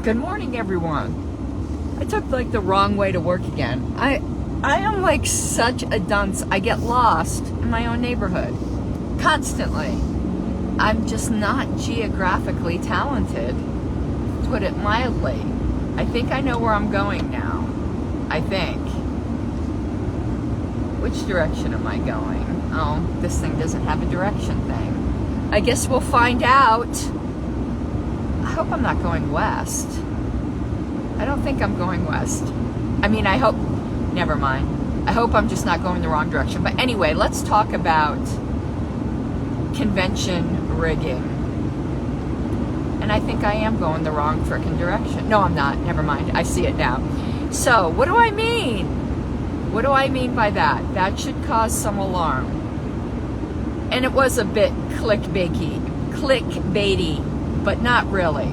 Good morning, everyone. I took the wrong way to work again. I am like such a dunce. I get lost in my own neighborhood constantly. I'm just not geographically talented, to put it mildly. I think I know where I'm going now. I think. Which direction am I going? Oh, this thing doesn't have a direction thing. I guess we'll find out. I hope I'm not going west. I don't think I'm going west. I mean, I hope, never mind. I hope I'm just not going the wrong direction. But anyway, let's talk about convention rigging. And I think I am going the wrong frickin' direction. No, I'm not. Never mind. I see it now. So, what do I mean? What do I mean by that? That should cause some alarm. And it was a bit clickbaity, but not really.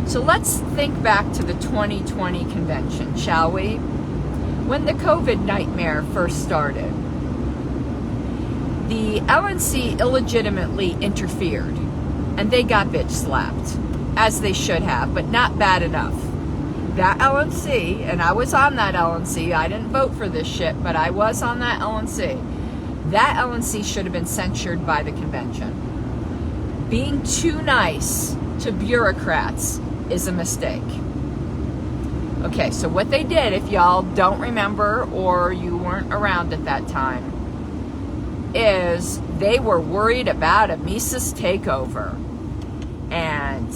So let's think back to the 2020 convention, shall we? When the COVID nightmare first started, the LNC illegitimately interfered, and they got bitch slapped, as they should have, but not bad enough. That LNC, and I was on that LNC, I didn't vote for this shit, but I was on that LNC. That LNC should have been censured by the convention. Being too nice to bureaucrats is a mistake. Okay, so what they did, if y'all don't remember or you weren't around at that time, is they were worried about a Mises takeover. And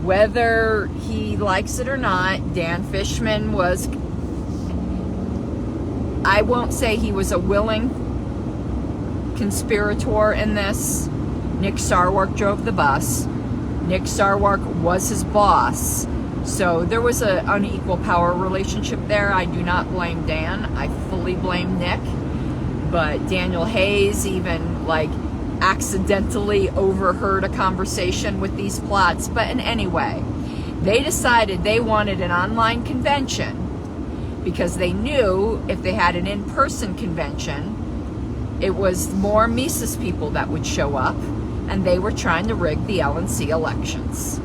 whether he likes it or not, Dan Fishman was, I won't say he was a willing conspirator in this. Nick Sarwark drove the bus. Nick Sarwark was his boss. So there was an unequal power relationship there. I do not blame Dan. I fully blame Nick. But Daniel Hayes even accidentally overheard a conversation with these plots. But in any way, they decided they wanted an online convention because they knew if they had an in-person convention, it was more Mises people that would show up, and they were trying to rig the LNC elections.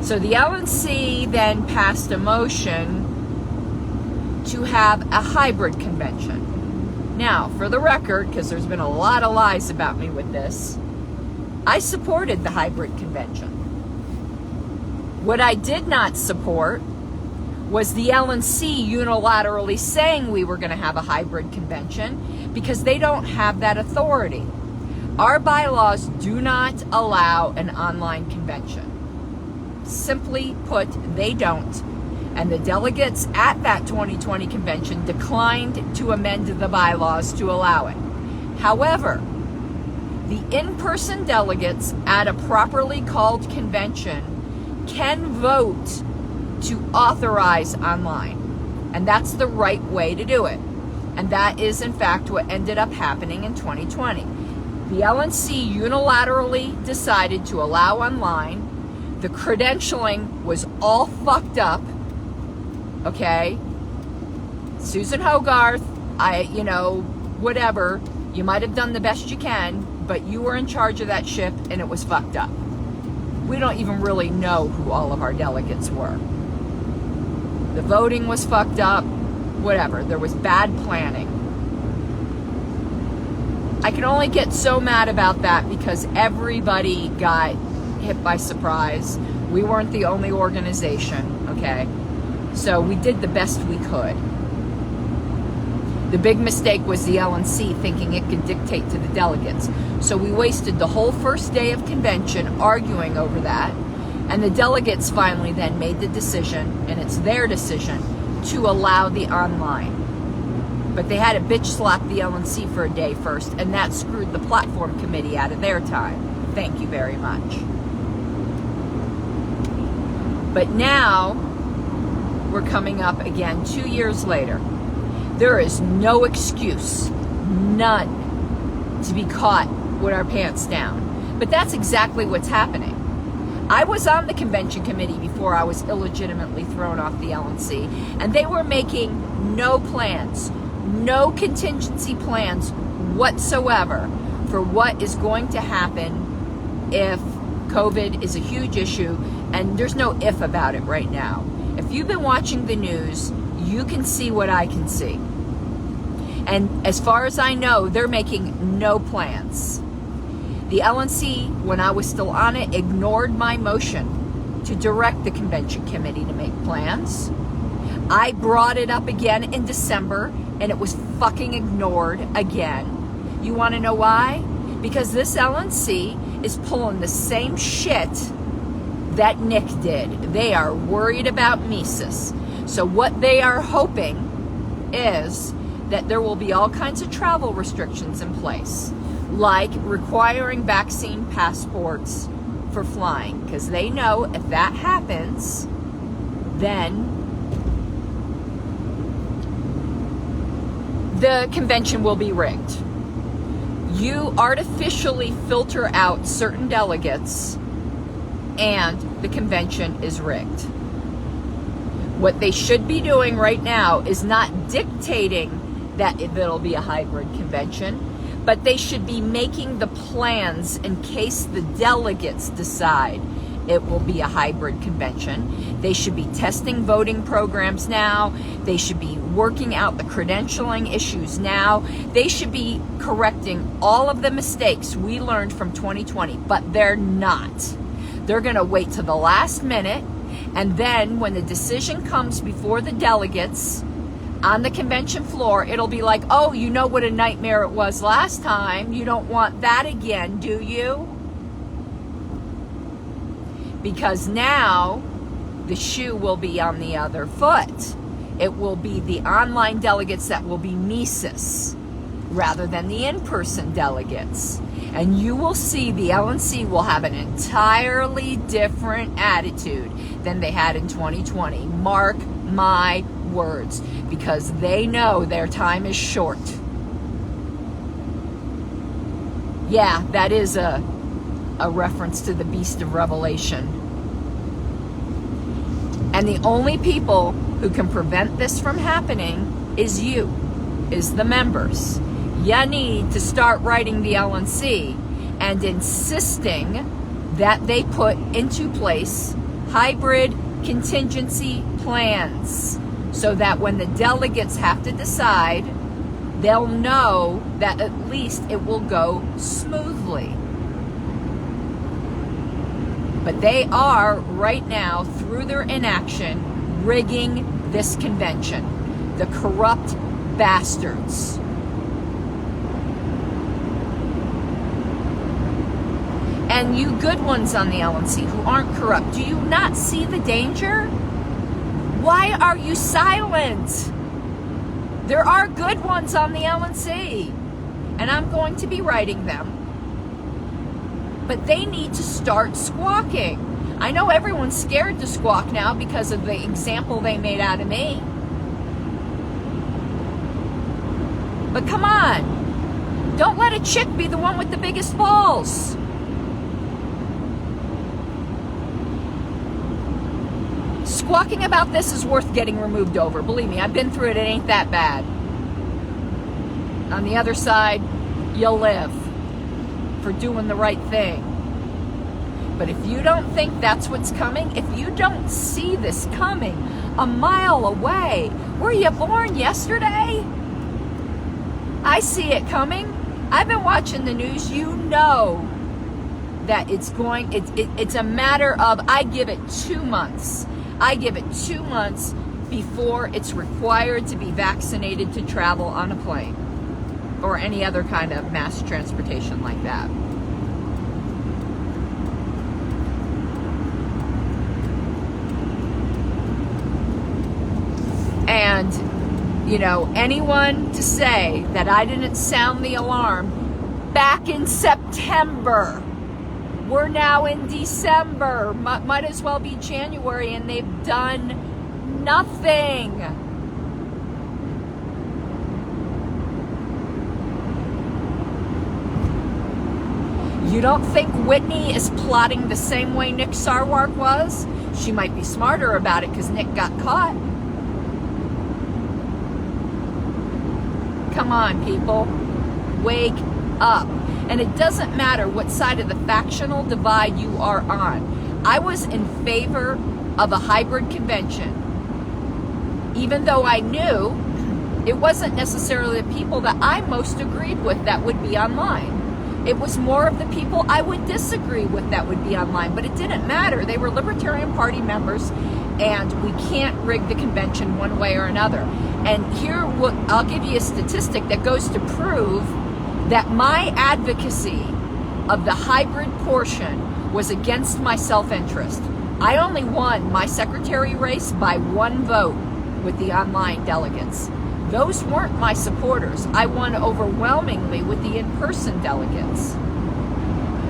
So the LNC then passed a motion to have a hybrid convention. Now, for the record, because there's been a lot of lies about me with this, I supported the hybrid convention. What I did not support was the LNC unilaterally saying we were going to have a hybrid convention, because they don't have that authority. Our bylaws do not allow an online convention. Simply put, they don't. And the delegates at that 2020 convention declined to amend the bylaws to allow it. However, the in-person delegates at a properly called convention can vote to authorize online. And that's the right way to do it. And that is, in fact, what ended up happening in 2020. The LNC unilaterally decided to allow online. The credentialing was all fucked up. Okay? Susan Hogarth, whatever. You might have done the best you can, but you were in charge of that ship, and it was fucked up. We don't even really know who all of our delegates were. The voting was fucked up. Whatever. There was bad planning. I can only get so mad about that because everybody got hit by surprise. We weren't the only organization, okay? So we did the best we could. The big mistake was the LNC thinking it could dictate to the delegates. So we wasted the whole first day of convention arguing over that. And the delegates finally then made the decision, and it's their decision, to allow the online. But they had to bitch slap the LNC for a day first, and that screwed the platform committee out of their time. Thank you very much. But now, we're coming up again 2 years later. There is no excuse, none, to be caught with our pants down. But that's exactly what's happening. I was on the convention committee before I was illegitimately thrown off the LNC, and they were making no plans, no contingency plans whatsoever for what is going to happen if COVID is a huge issue, and there's no if about it right now. If you've been watching the news, you can see what I can see. And as far as I know, they're making no plans. The LNC, when I was still on it, ignored my motion to direct the convention committee to make plans. I brought it up again in December, and it was fucking ignored again. You want to know why? Because this LNC is pulling the same shit that Nick did. They are worried about Mises. So what they are hoping is that there will be all kinds of travel restrictions in place, like requiring vaccine passports for flying, because they know if that happens, then the convention will be rigged. You artificially filter out certain delegates, and the convention is rigged. What they should be doing right now is not dictating that it'll be a hybrid convention, but they should be making the plans in case the delegates decide it will be a hybrid convention. They should be testing voting programs now. They should be working out the credentialing issues now. They should be correcting all of the mistakes we learned from 2020, but they're not. They're going to wait to the last minute, and then when the decision comes before the delegates on the convention floor, it'll be like, oh, you know what a nightmare it was last time. You don't want that again, do you? Because now the shoe will be on the other foot. It will be the online delegates that will be Mises rather than the in-person delegates. And you will see the LNC will have an entirely different attitude than they had in 2020. Mark my words, because they know their time is short. Yeah, that is a reference to the Beast of Revelation. And the only people who can prevent this from happening is the members. You need to start writing the LNC and insisting that they put into place hybrid contingency plans, so that when the delegates have to decide, they'll know that at least it will go smoothly. But they are, right now, through their inaction, rigging this convention. The corrupt bastards. And you good ones on the LNC who aren't corrupt, do you not see the danger? Why are you silent? There are good ones on the LNC, and I'm going to be writing them. But they need to start squawking. I know everyone's scared to squawk now because of the example they made out of me. But come on. Don't let a chick be the one with the biggest balls. Squawking about this is worth getting removed over. Believe me, I've been through it. It ain't that bad. On the other side, you'll live for doing the right thing. But if you don't think that's what's coming, if you don't see this coming a mile away, were you born yesterday? I see it coming. I've been watching the news. You know that it's a matter of, I give it 2 months. I give it 2 months before it's required to be vaccinated to travel on a plane or any other kind of mass transportation like that. And, you know, anyone to say that I didn't sound the alarm back in September. We're now in December. Might as well be January, and they've done nothing. You don't think Whitney is plotting the same way Nick Sarwark was? She might be smarter about it because Nick got caught. Come on, people. Wake up. And it doesn't matter what side of the factional divide you are on. I was in favor of a hybrid convention, even though I knew it wasn't necessarily the people that I most agreed with that would be online. It was more of the people I would disagree with that would be online, but it didn't matter. They were Libertarian Party members, and we can't rig the convention one way or another. And here, I'll give you a statistic that goes to prove that my advocacy of the hybrid portion was against my self-interest. I only won my secretary race by 1 vote with the online delegates. Those weren't my supporters. I won overwhelmingly with the in-person delegates.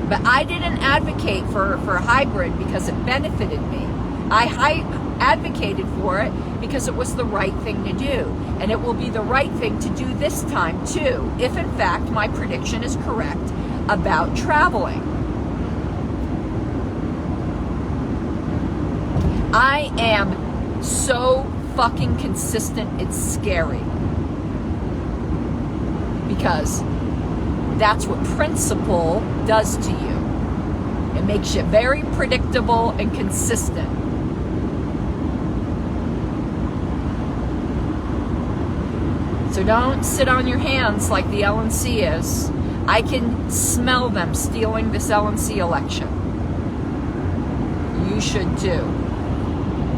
But I didn't advocate for hybrid because it benefited me. I advocated for it because it was the right thing to do. And it will be the right thing to do this time too, if in fact my prediction is correct about traveling. I am so fucking consistent, it's scary. Because that's what principle does to you. It makes you very predictable and consistent. So don't sit on your hands like the LNC is. I can smell them stealing this LNC election. You should too.